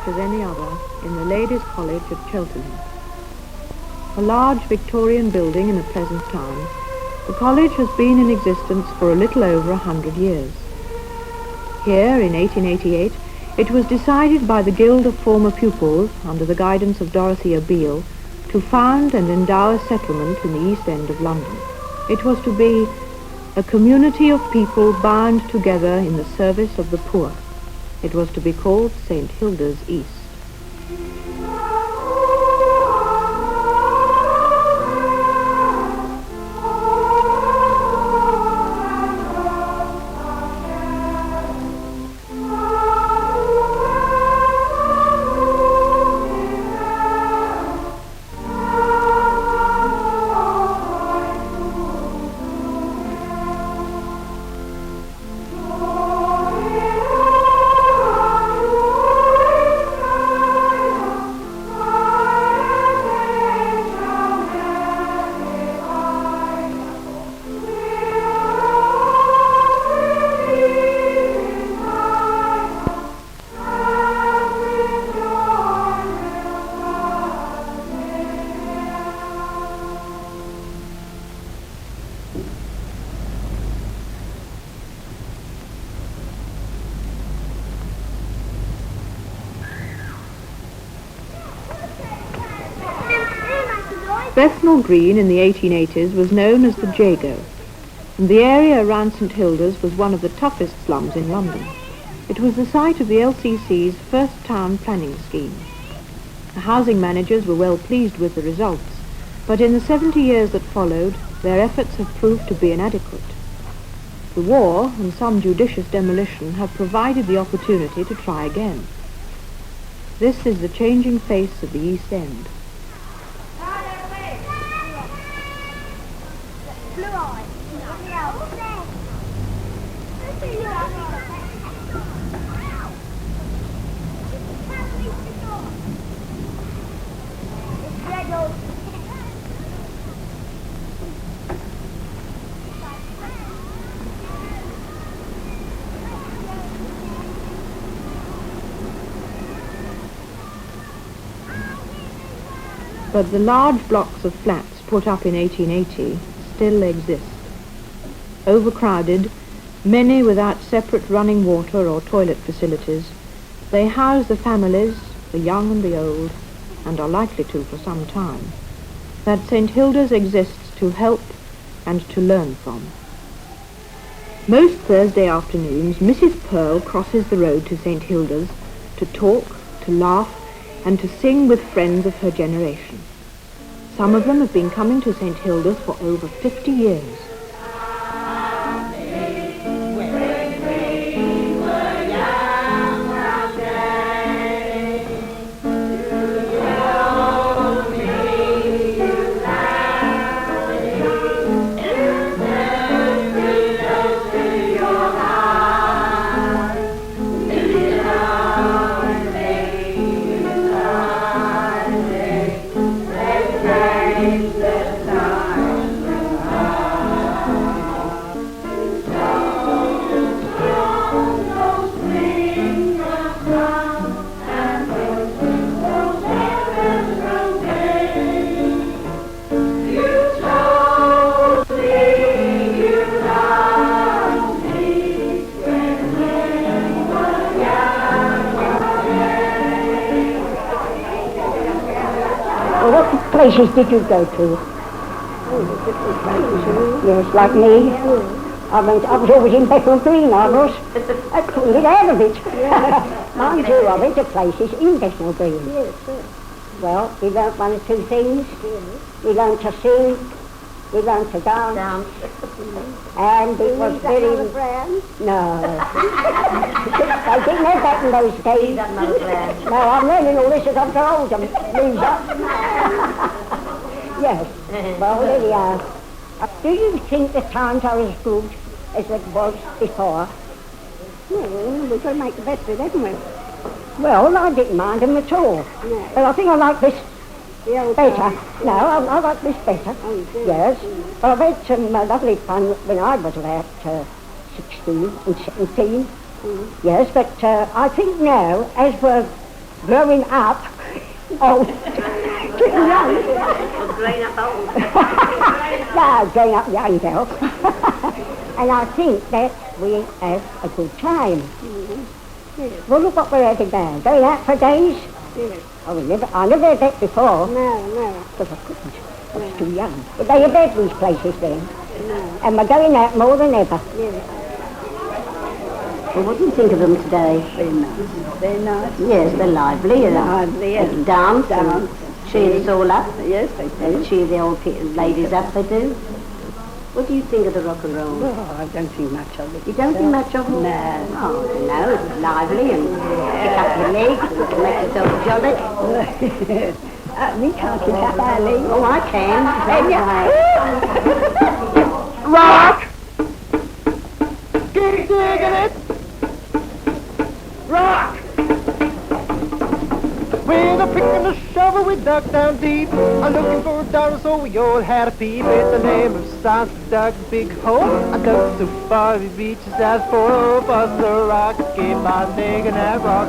such as any other in the Ladies' College at Cheltenham. A large Victorian building in a pleasant town, the college has been in existence for a little over 100 years. Here, in 1888, it was decided by the Guild of Former Pupils, under the guidance of Dorothea Beale, to found and endow a settlement in the East End of London. It was to be a community of people bound together in the service of the poor. It was to be called St. Hilda's East. Bethnal Green in the 1880s was known as the Jago, and the area around St. Hilda's was one of the toughest slums in London. It was the site of the LCC's first town planning scheme. The housing managers were well pleased with the results, but in the 70 years that followed, their efforts have proved to be inadequate. The war and some judicious demolition have provided the opportunity to try again. This is the changing face of the East End. But the large blocks of flats put up in 1880 still exist. Overcrowded, many without separate running water or toilet facilities, they house the families, the young and the old, and are likely to for some time, that St. Hilda's exists to help and to learn from. Most Thursday afternoons, Mrs. Pearl crosses the road to St. Hilda's to talk, to laugh, and to sing with friends of her generation. Some of them have been coming to St. Hilda's for over 50 years. Places did you go to? Yes, like me. I was always in Bethnal Green, I was. I couldn't get out of it. Mind you, I went to places in Bethnal Green. Yes, sir. Well, we learnt one or two things. We learnt to sing. We learnt to dance. And it was very... No. They didn't have that in those days. No, I'm learning all this as I'm old. Yes. Well, there we are. Do you think the times are as good as it was before? Well, we've got to make the best of it, haven't we? Well, I didn't mind them at all. No. But I think I like this Better. No, I like this better. Oh, good. Yes. But I've had some lovely fun when I was about 16 and 17. Yes, but I think now, as we're growing up, old, getting young. Growing up old. No, growing up young girls. And I think that we have a good time. Yes. Well, look what we're having now. Going out for days. Yes. I never had that before. No. Because I couldn't. I was too young. But they have had these places then. No. And we're going out more than ever. Yes. Well, what do you think of them today? Very nice. Very nice. Yes, they're lively. Lively, They yes. can dance and cheer us all up. Yes, they They do. cheer the old ladies up, they do. What do you think of the rock and roll? Oh, I don't think much of it. You don't think much of them? No. Oh, no, it's lively and kick up your legs and make yourself jolly. We can't kick up our legs. Oh, I can. Rock! Keep digging it! Rock! With a pick and a shovel we dug down deep, looking for a dinosaur. We all had a peep. It's the name of science. We dug a big hole. I dug so far it reaches out for Buster Rock. Keep on digging that rock.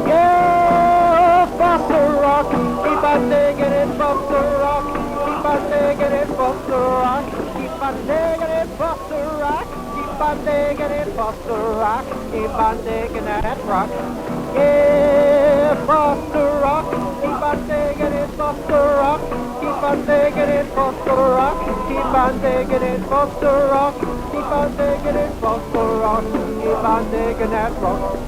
Yeah, Buster Rock. Keep on digging it, Buster Rock. Keep on digging it, Buster Rock. Keep on digging it, Buster Rock. Keep on digging it, Buster Rock. Keep on digging that rock. Yeah, Buster Rock. Keep on digging it, Buster Rock. Keep on digging it, Buster Rock. Keep on digging it, Buster Rock. Keep on digging it, Buster Rock. Keep on digging that rock.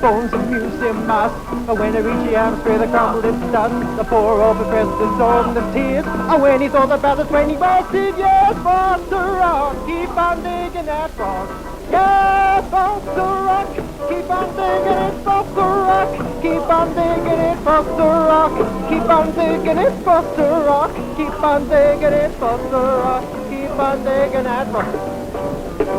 Bones of museum mass. When they reach the atmosphere, they crumble into dust. The poor old professor absorbed in tears. And when he thought about it, when he busted, yes, Buster Rock, keep on digging that rock. Yes, Buster Rock, keep on digging it, Buster Rock. Keep on digging it, Buster Rock. Keep on digging it, Buster Rock. Keep on digging it, Buster Rock. Keep on digging that rock.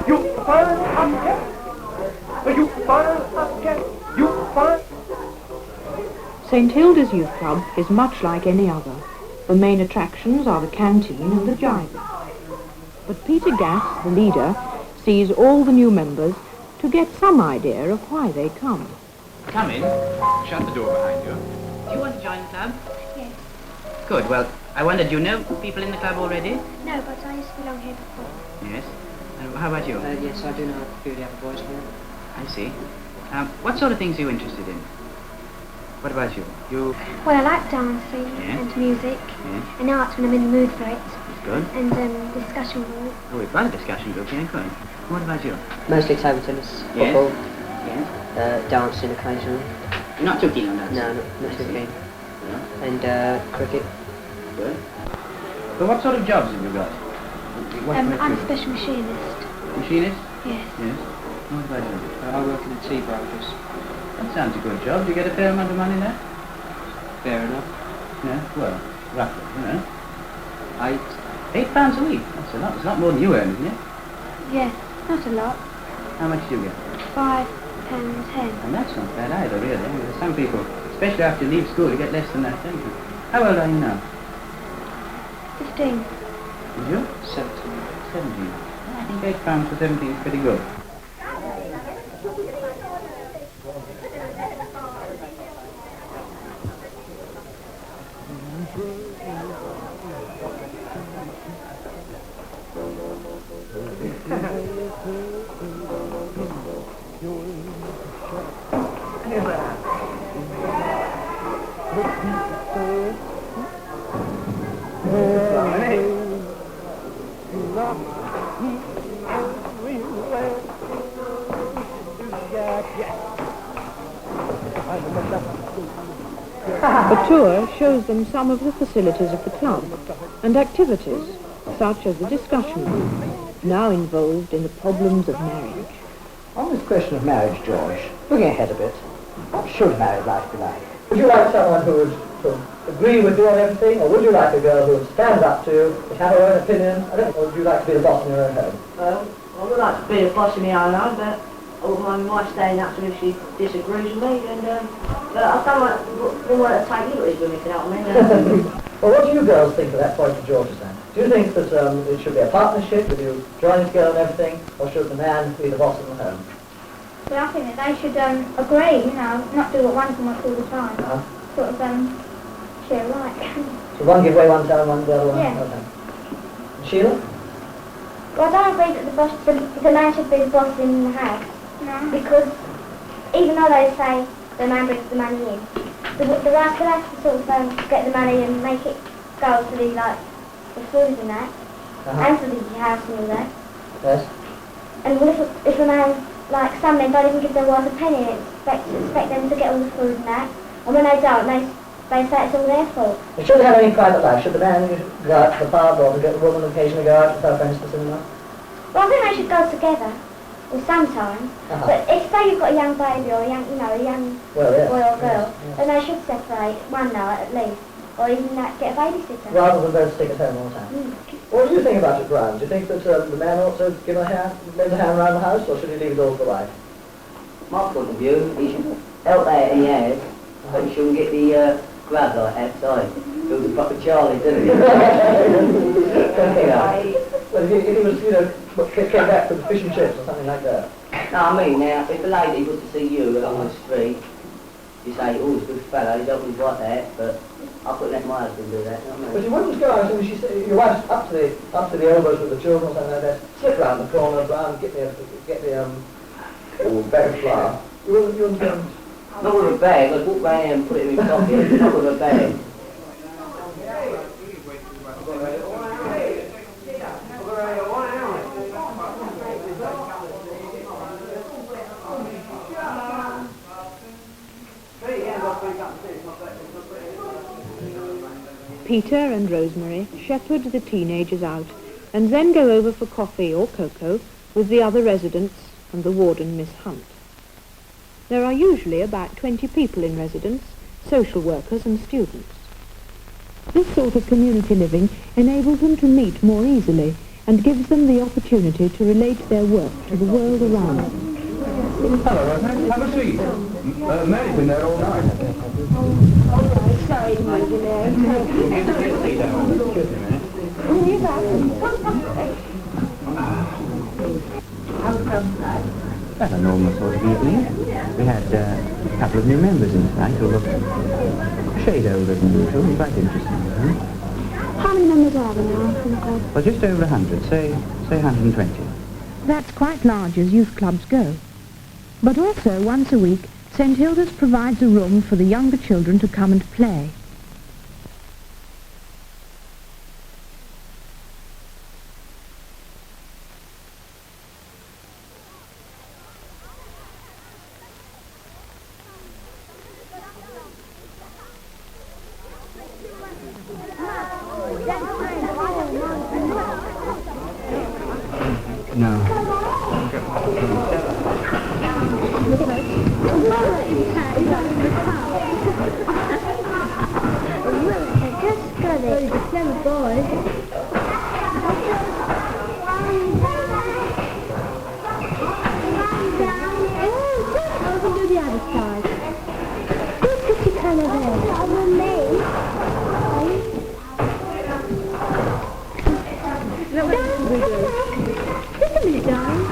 You find you find you find. St. Hilda's Youth Club is much like any other. The main attractions are the canteen and the driving. But Peter Gass, the leader, sees all the new members to get some idea of why they come. Come in. Shut the door behind you. Do you want to join the club? Yes. Good. Well, I wondered, do you know people in the club already? No, but I used to belong here before. Yes. And how about you? Yes, I do know a few of the other boys here. I see. What sort of things are you interested in? What about you? You... Well, I like dancing Yes. and music Yes. and arts when I'm in the mood for it, Good. and discussion group. Oh, we've got a discussion group here. Good. What about you? Mostly table tennis, Yes. football, Yes. dancing occasionally. You're not too keen on that? No, not I too see. keen. Yeah. And cricket. Good. So what sort of jobs have you got? What I'm makes a you- special machinist. Machinist? Yes. Yes. What about you? I work in the tea brokers. That sounds a good job. Do you get a fair amount of money there? Fair enough. Yeah, well, roughly, you know. £8. £8 a week. That's a lot. It's a lot more than you earn, isn't it? Yes, not a lot. How much do you get? £5.10. And that's not bad either, really. I mean, there's some people, especially after you leave school, you get less than that, don't you? How old are you now? 15. Is you? 17. 17. I think £8 for 17 is pretty good. A tour shows them some of the facilities of the club and activities, such as the discussion room, now involved in the problems of marriage. On this question of marriage, George, looking ahead a bit, what should married life be like? Would you like someone who would agree with you on everything, or would you like a girl who would stand up to you, would have her own opinion, or would you like to be the boss in your own home? Well, I would like to be the boss in my own home, but I wouldn't mind my wife standing up to me if she disagrees with me, and but I don't want to take liberties with me, if you know what I mean. Well, what do you girls think of that point of George's then? Do you think that it should be a partnership, with you joining together and everything, or should the man be the boss in the home? Well, I think that they should agree, you know, not do what one of them wants all the time. Sort of share right. So one give way one time, one the other one? Yeah. Okay. Sheila? Well, I don't agree that the man should be the boss in the house. No. Because even though they say the man brings the money in, the wife will have to sort of get the money and make it go to the food and that, and to the house and all that. Yes. And if a man, like some men don't even give their wife a penny and expect them to get all the food and that, and when they don't, they say it's all their fault. But should they have any private life? Should the man go out to the pub, or the woman occasionally go out with her friends to the cinema? Well, I think they should go together, or sometimes. But if say you've got a young baby or a young boy or girl, then they should separate one night at least, or even get a babysitter. Rather than both stick at home all the time. What do you think about it, Brian? Do you think that the man ought to lend a hand around the house, or should he leave it all for the wife? My point of view, he should help out in the house, but he shouldn't get the grab like outside. Do the proper Charlie, didn't he? Well, if he was, came back with the fish and chips or something like that. No, I mean, now, if a lady was to see you along the street, you say, oh, he's a good fellow, he's always like that, but I couldn't let my husband do that, you know what I mean? But you wouldn't go out and she said, your wife's up to the elbows with the children or something like that, slip round the corner, Brian, get me bag of flour. You wouldn't go. Not with a bag, I'd walk round here and put it in my pocket, not with a bag. Peter and Rosemary shepherd the teenagers out and then go over for coffee or cocoa with the other residents and the warden, Miss Hunt. There are usually about 20 people in residence, social workers and students. This sort of community living enables them to meet more easily and gives them the opportunity to relate their work to the world around them. Hello, Rosemary. Have a seat. Mary's been there all night. Sorry to mind you there. That's a normal sort of evening. We had a couple of new members in tonight who look a shade older than usual, quite interesting. How many members are there now? Well, just over 100, say 120. That's quite large as youth clubs go. But also, once a week, St. Hilda's provides a room for the younger children to come and play. No. Just got it. It's a clever boy. I can do the other side. This pretty colour there. Over me. Just a minute, darling.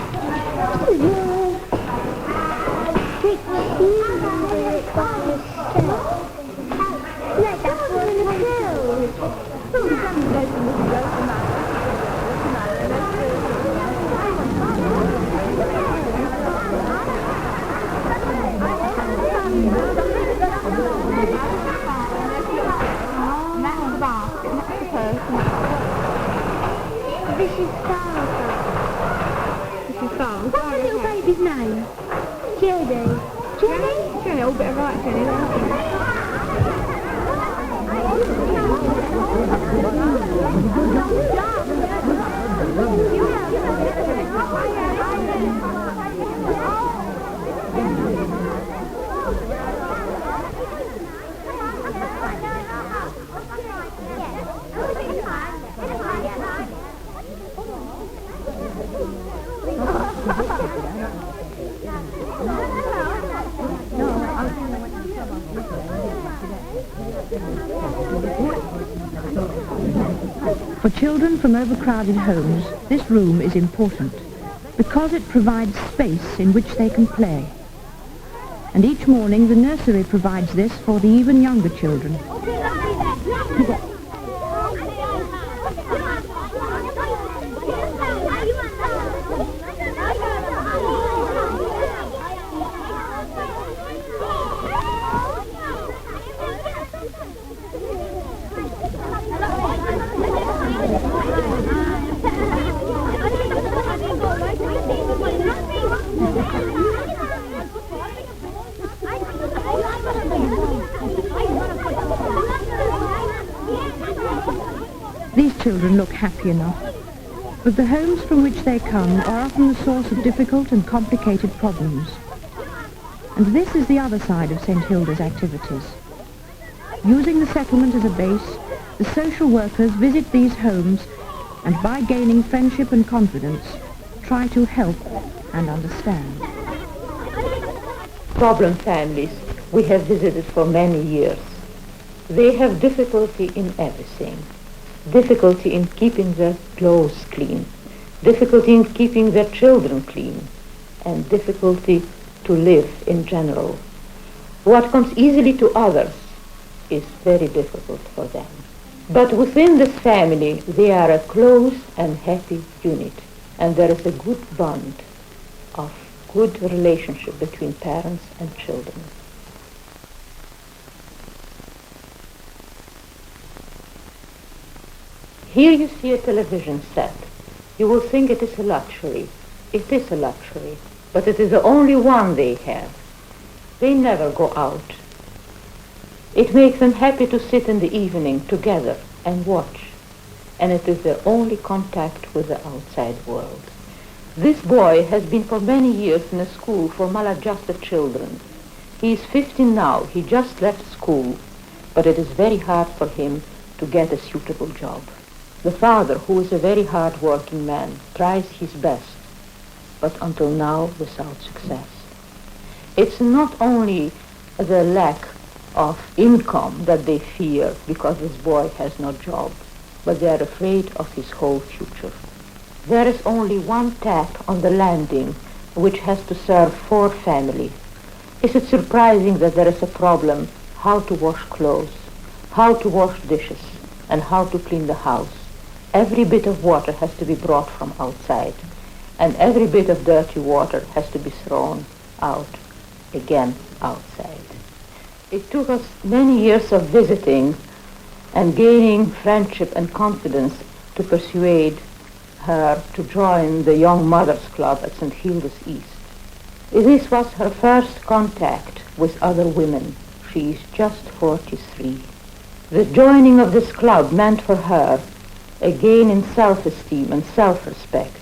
This is Sarah. What's the little baby's name? Jenny. Jenny? Jenny, all bit of right, Jenny. For children from overcrowded homes, this room is important because it provides space in which they can play. And each morning the nursery provides this for the even younger children. These children look happy enough, but the homes from which they come are often the source of difficult and complicated problems. And this is the other side of St. Hilda's activities. Using the settlement as a base, the social workers visit these homes and by gaining friendship and confidence, try to help and understand. Problem families we have visited for many years. They have difficulty in everything. Difficulty in keeping their clothes clean, difficulty in keeping their children clean, and difficulty to live in general. What comes easily to others is very difficult for them. But within this family, they are a close and happy unit, and there is a good bond of good relationship between parents and children. Here you see a television set. You will think it is a luxury. It is a luxury, but it is the only one they have. They never go out. It makes them happy to sit in the evening together and watch, and it is their only contact with the outside world. This boy has been for many years in a school for maladjusted children. He is 15 now. He just left school, but it is very hard for him to get a suitable job. The father, who is a very hard-working man, tries his best, but until now without success. It's not only the lack of income that they fear because this boy has no job, but they are afraid of his whole future. There is only one tap on the landing which has to serve 4 families. Is it surprising that there is a problem how to wash clothes, how to wash dishes, and how to clean the house? Every bit of water has to be brought from outside, and every bit of dirty water has to be thrown out again outside. It took us many years of visiting and gaining friendship and confidence to persuade her to join the Young Mothers Club at St. Hilda's East. This was her first contact with other women. She is just 43. The joining of this club meant for her a gain in self-esteem and self-respect,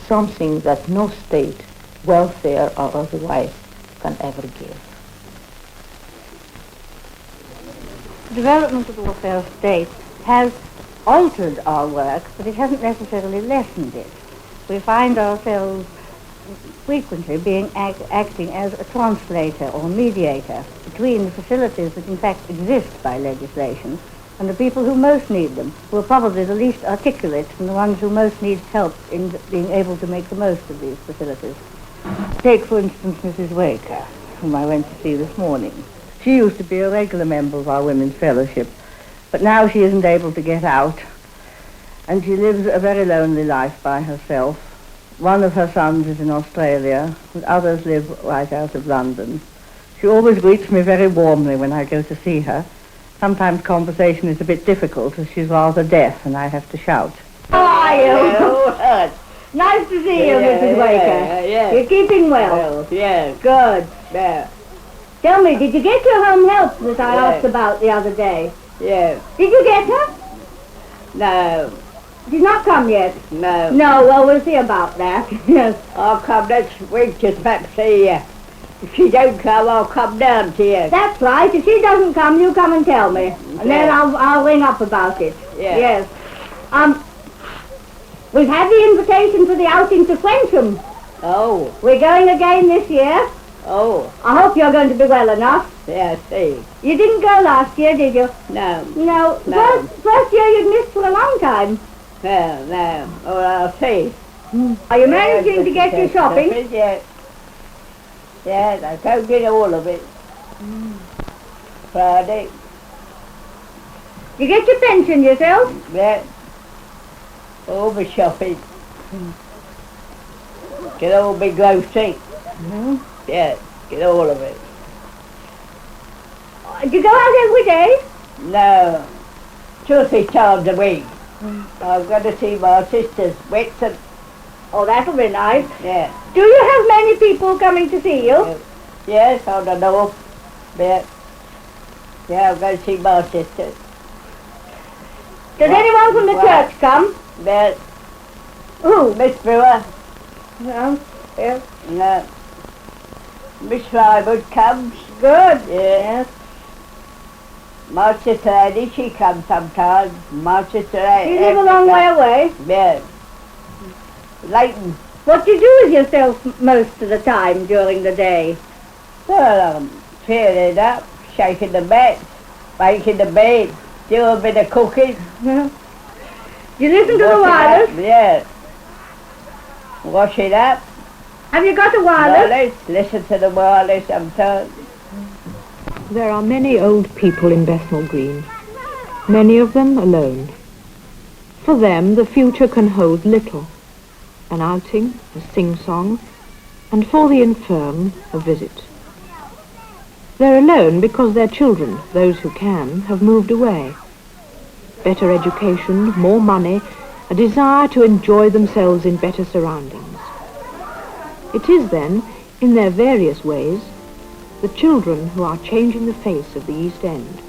something that no state, welfare or otherwise, can ever give. The development of the welfare state has altered our work, but it hasn't necessarily lessened it. We find ourselves frequently being acting as a translator or mediator between the facilities that in fact exist by legislation and the people who most need them, who are probably the least articulate and the ones who most need help in being able to make the most of these facilities. Take, for instance, Mrs. Waker, whom I went to see this morning. She used to be a regular member of our Women's Fellowship, but now she isn't able to get out, and she lives a very lonely life by herself. One of her sons is in Australia, and others live right out of London. She always greets me very warmly when I go to see her. Sometimes conversation is a bit difficult as she's rather deaf and I have to shout. How are you? Nice to see you, Mrs. Waker. Yes. You're keeping well? Yes. Good. Yeah. Tell me, did you get your home help that I asked about the other day? Yes. Did you get her? No. She's not come yet? No. No, well, we'll see about that. Yes. I'll come next week to perhaps see you. If she don't come, I'll come down to you. That's right. If she doesn't come, you come and tell me. And then I'll ring up about it. Yeah. Yes. We've had the invitation for the outing to Cheltenham. Oh. We're going again this year. Oh. I hope you're going to be well enough. Yeah, see. You didn't go last year, did you? No. No. No. First year you'd missed for a long time. No. Oh, I'll see. Are you managing to get your shopping? Yes. Yes, I can't get all of it. Friday. You get your pension yourself? Yeah. All my shopping. Get all my grocery. Yeah, get all of it. Do you go out every day? No. 2 or 3 times a week. I've got to see my sisters, Whitson. Oh, that'll be nice. Yeah. Do you have many people coming to see you? Yes, on the north. Yeah. Yeah, I'm going to see my sisters. Does anyone from the church come? Yes. Who? Miss Brewer. Well, yes. No. Miss Rywood comes. Good. Yes. My sister Eddie, she comes sometimes. My sister Eddie. You live a long way away. Yes. Leighton. What do you do with yourself most of the time during the day? Well, I'm feeling up, shaking the bed, making the bed, do a bit of cooking. You listen to the wireless? Yes. Wash it up. Have you got a wireless? Listen to the wireless sometimes. There are many old people in Bethnal Green, many of them alone. For them, the future can hold little. An outing, a sing-song, and for the infirm, a visit. They're alone because their children, those who can, have moved away. Better education, more money, a desire to enjoy themselves in better surroundings. It is then, in their various ways, the children who are changing the face of the East End.